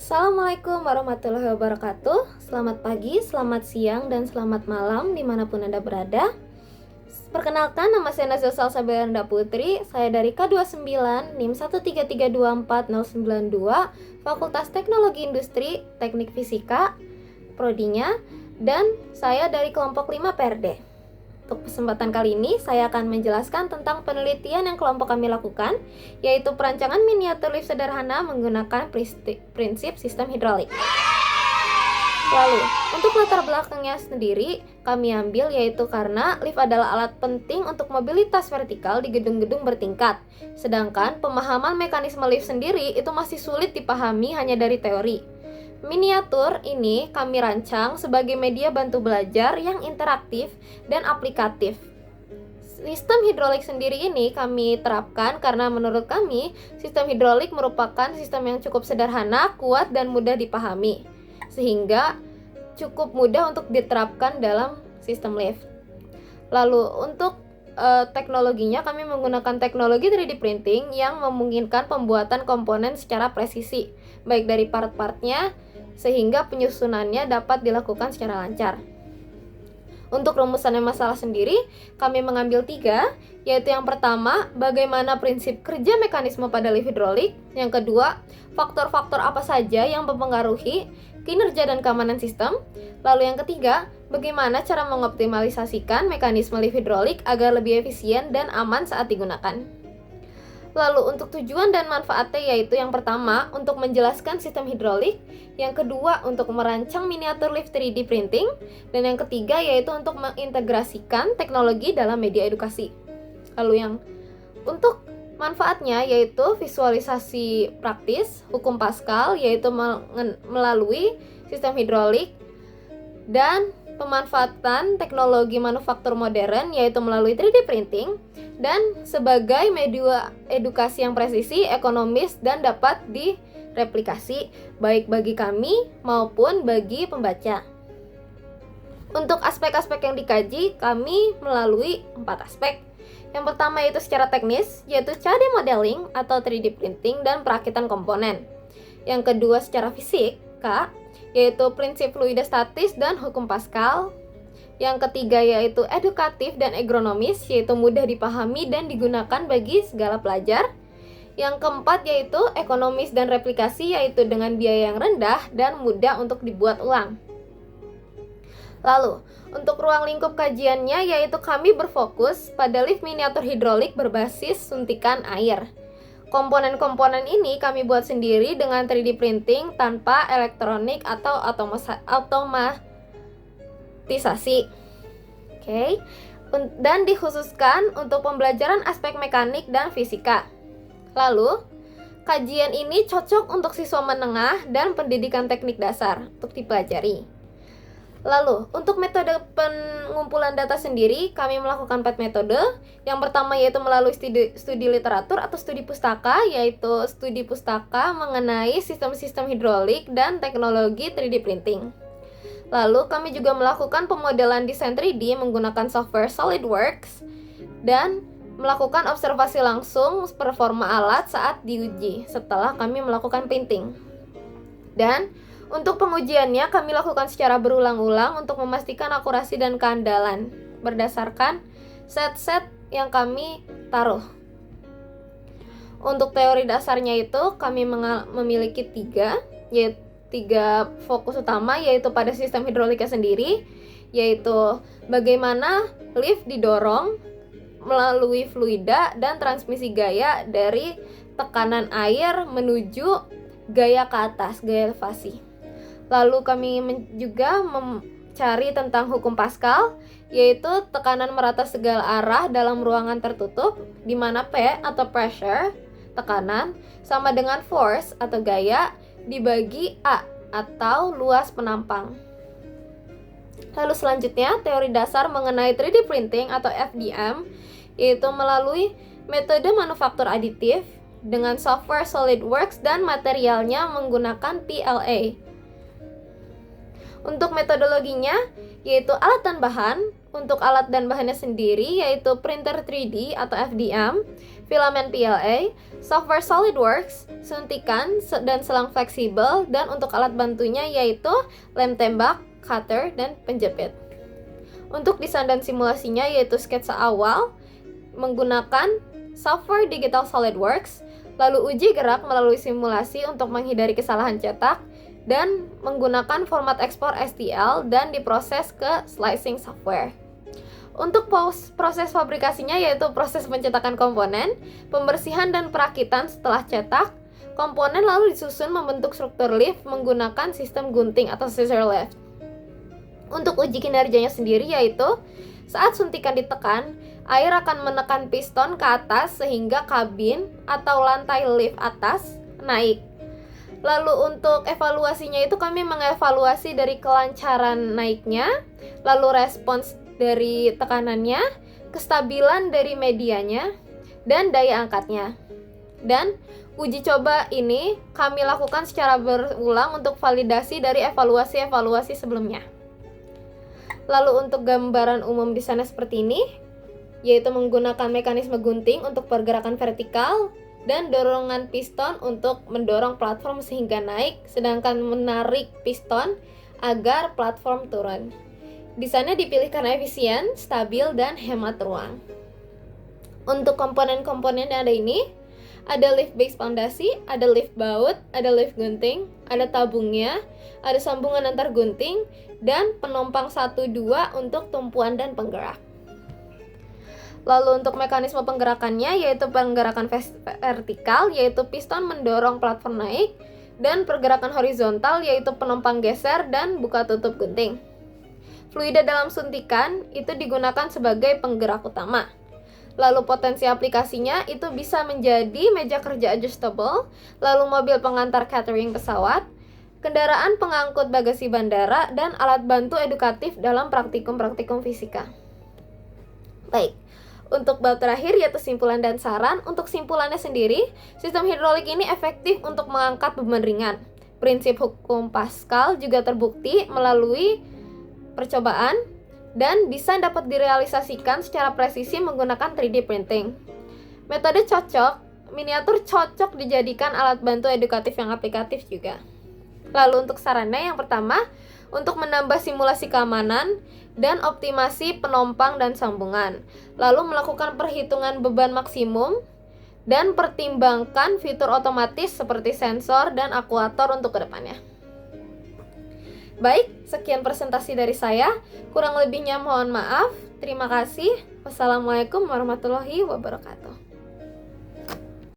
Assalamualaikum warahmatullahi wabarakatuh. Selamat pagi, selamat siang, dan selamat malam dimanapun Anda berada. Perkenalkan, nama saya Nazil Salsabelanda Putri. Saya dari K29 NIM 133249092 Fakultas Teknologi Industri Teknik Fisika Prodinya, dan saya dari kelompok 5 PRD. Untuk kesempatan kali ini, saya akan menjelaskan tentang penelitian yang kelompok kami lakukan, yaitu perancangan miniatur lift sederhana menggunakan prinsip sistem hidrolik. Lalu, untuk latar belakangnya sendiri, kami ambil yaitu karena lift adalah alat penting untuk mobilitas vertikal di gedung-gedung bertingkat. Sedangkan pemahaman mekanisme lift sendiri itu masih sulit dipahami hanya dari teori. Miniatur ini kami rancang sebagai media bantu belajar yang interaktif dan aplikatif. Sistem hidrolik sendiri ini kami terapkan karena menurut kami, sistem hidrolik merupakan sistem yang cukup sederhana, kuat, dan mudah dipahami. Sehingga cukup mudah untuk diterapkan dalam sistem lift. Lalu untuk teknologinya, kami menggunakan teknologi 3D printing yang memungkinkan pembuatan komponen secara presisi, baik dari part-partnya, sehingga penyusunannya dapat dilakukan secara lancar. Untuk rumusan masalah sendiri, kami mengambil 3, yaitu yang pertama, bagaimana prinsip kerja mekanisme pada lift hidrolik. Yang kedua, faktor-faktor apa saja yang mempengaruhi kinerja dan keamanan sistem. Lalu yang ketiga, bagaimana cara mengoptimalisasikan mekanisme lift hidrolik agar lebih efisien dan aman saat digunakan. Lalu untuk tujuan dan manfaatnya, yaitu yang pertama untuk menjelaskan sistem hidrolik, yang kedua untuk merancang miniatur lift 3D printing, dan yang ketiga yaitu untuk mengintegrasikan teknologi dalam media edukasi. Lalu yang untuk manfaatnya yaitu visualisasi praktis, hukum Pascal yaitu melalui sistem hidrolik, dan pemanfaatan teknologi manufaktur modern yaitu melalui 3D printing, dan sebagai media edukasi yang presisi, ekonomis, dan dapat direplikasi baik bagi kami maupun bagi pembaca. Untuk aspek-aspek yang dikaji, kami melalui 4 aspek. Yang pertama yaitu secara teknis, yaitu CAD modeling atau 3D printing dan perakitan komponen. Yang kedua secara fisika, yaitu prinsip fluidostatis dan hukum Pascal. Yang ketiga yaitu edukatif dan agronomis, yaitu mudah dipahami dan digunakan bagi segala pelajar. Yang keempat yaitu ekonomis dan replikasi, yaitu dengan biaya yang rendah dan mudah untuk dibuat ulang. Lalu, untuk ruang lingkup kajiannya yaitu kami berfokus pada lift miniatur hidrolik berbasis suntikan air. Komponen-komponen ini kami buat sendiri dengan 3D printing tanpa elektronik atau otomatisasi. Oke. Dan dikhususkan untuk pembelajaran aspek mekanik dan fisika. Lalu, kajian ini cocok untuk siswa menengah dan pendidikan teknik dasar untuk dipelajari. Lalu, untuk metode pengumpulan data sendiri, kami melakukan 4 metode. Yang pertama yaitu melalui studi literatur atau studi pustaka, yaitu studi pustaka mengenai sistem-sistem hidrolik dan teknologi 3D printing. Lalu, kami juga melakukan pemodelan desain 3D menggunakan software SolidWorks dan melakukan observasi langsung performa alat saat diuji setelah kami melakukan painting. Dan untuk pengujiannya kami lakukan secara berulang-ulang untuk memastikan akurasi dan keandalan berdasarkan set-set yang kami taruh. Untuk teori dasarnya itu kami memiliki 3, yaitu 3 fokus utama, yaitu pada sistem hidroliknya sendiri, yaitu bagaimana lift didorong melalui fluida dan transmisi gaya dari tekanan air menuju gaya ke atas, gaya elevasi. Lalu kami juga mencari tentang hukum Pascal, yaitu tekanan merata segala arah dalam ruangan tertutup, di mana P atau pressure, tekanan, sama dengan force atau gaya, dibagi A atau luas penampang. Lalu selanjutnya, teori dasar mengenai 3D printing atau FDM, yaitu melalui metode manufaktur aditif dengan software SolidWorks dan materialnya menggunakan PLA. Untuk metodologinya, yaitu alat dan bahan. Untuk alat dan bahannya sendiri, yaitu printer 3D atau FDM, filament PLA, software SolidWorks, suntikan dan selang fleksibel, dan untuk alat bantunya yaitu lem tembak, cutter, dan penjepit. Untuk desain dan simulasinya yaitu sketsa awal menggunakan software digital SolidWorks, lalu uji gerak melalui simulasi untuk menghindari kesalahan cetak, dan menggunakan format ekspor STL dan diproses ke slicing software. Untuk proses fabrikasinya yaitu proses pencetakan komponen, pembersihan dan perakitan setelah cetak, komponen lalu disusun membentuk struktur lift menggunakan sistem gunting atau scissor lift. Untuk uji kinerjanya sendiri yaitu saat suntikan ditekan, air akan menekan piston ke atas sehingga kabin atau lantai lift atas naik. Lalu untuk evaluasinya itu kami mengevaluasi dari kelancaran naiknya, lalu respons dari tekanannya, kestabilan dari medianya, dan daya angkatnya. Dan uji coba ini kami lakukan secara berulang untuk validasi dari evaluasi-evaluasi sebelumnya. Lalu untuk gambaran umum desainnya seperti ini, yaitu menggunakan mekanisme gunting untuk pergerakan vertikal dan dorongan piston untuk mendorong platform sehingga naik, sedangkan menarik piston agar platform turun. Desainnya dipilih karena efisien, stabil, dan hemat ruang. Untuk komponen-komponen yang ada ini, ada lift base fondasi, ada lift baut, ada lift gunting, ada tabungnya, ada sambungan antar gunting, dan penumpang 1-2 untuk tumpuan dan penggerak. Lalu untuk mekanisme penggerakannya yaitu penggerakan vertikal, yaitu piston mendorong platform naik, dan pergerakan horizontal yaitu penumpang geser dan buka tutup gunting. Fluida dalam suntikan itu digunakan sebagai penggerak utama. Lalu potensi aplikasinya itu bisa menjadi meja kerja adjustable, lalu mobil pengantar catering pesawat, kendaraan pengangkut bagasi bandara, dan alat bantu edukatif dalam praktikum-praktikum fisika. Baik, untuk bab terakhir yaitu simpulan dan saran. Untuk simpulannya sendiri, sistem hidrolik ini efektif untuk mengangkat beban ringan. Prinsip hukum Pascal juga terbukti melalui percobaan dan bisa dapat direalisasikan secara presisi menggunakan 3D printing. Metode miniatur cocok dijadikan alat bantu edukatif yang aplikatif juga. Lalu untuk sarannya yang pertama, untuk menambah simulasi keamanan dan optimasi penumpang dan sambungan. Lalu melakukan perhitungan beban maksimum dan pertimbangkan fitur otomatis seperti sensor dan akuator untuk kedepannya. Baik, sekian presentasi dari saya. Kurang lebihnya mohon maaf. Terima kasih. Wassalamualaikum warahmatullahi wabarakatuh.